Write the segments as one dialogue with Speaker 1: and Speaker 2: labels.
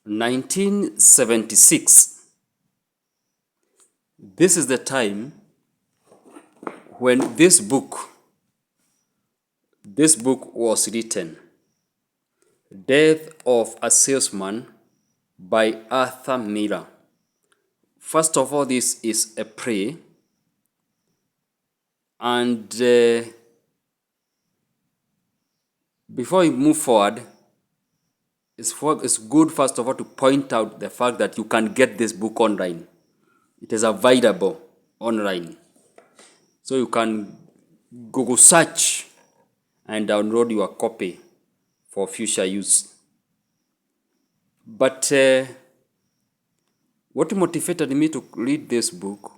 Speaker 1: 1976. This is the time when this book was written, Death of a Salesman by Arthur Miller. First of all, this is a play, and before we move forward, it's good first of all to point out the fact that you can get this book online. It is available online. So you can Google search and download your copy for future use. But what motivated me to read this book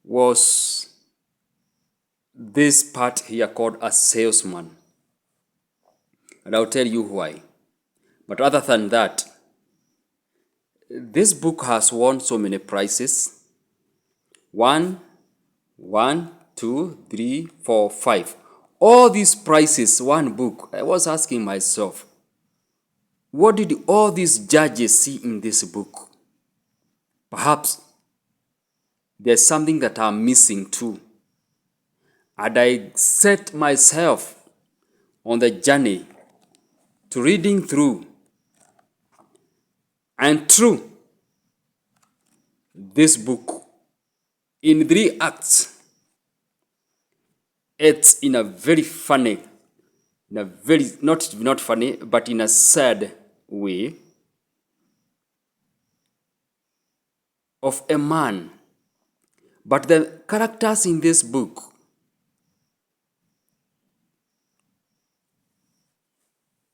Speaker 1: was this part here called A Salesman. And I'll tell you why. But other than that, this book has won so many prizes. 1, 2, 3, 4, 5. All these prizes, one book. I was asking myself, what did all these judges see in this book? Perhaps there's something that I'm missing too. And I set myself on the journey to reading through and through this book in 3 acts. It's in a very funny, in a very, not funny, but in a sad way, of a man. But the characters in this book,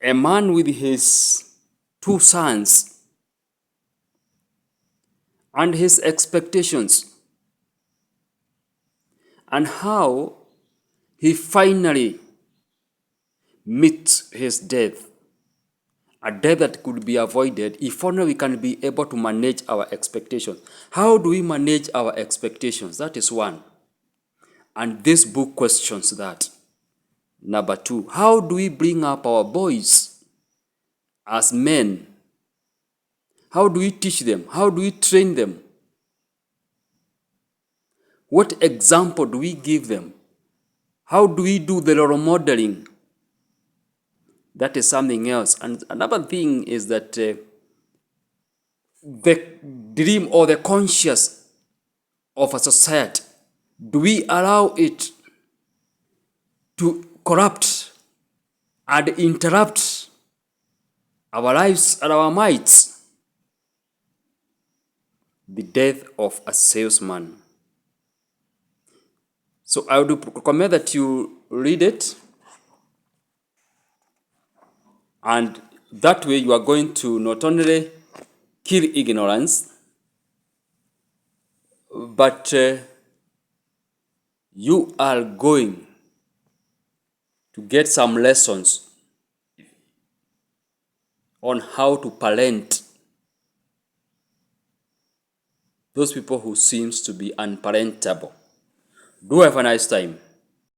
Speaker 1: a man with his 2 sons and his expectations, and how he finally meets his death, a death that could be avoided if only we can be able to manage our expectations. How do we manage our expectations? That is one. And this book questions that. Number 2, how do we bring up our boys as men? How do we teach them? How do we train them? What example do we give them? How do we do the role modeling? That is something else. And another thing is that the dream or the conscience of a society, do we allow it to corrupt and interrupt our lives and our minds? The Death of a Salesman. So I would recommend that you read it, and that way you are going to not only kill ignorance, but you are going to get some lessons on how to parent those people who seems to be unparentable. Do have a nice time.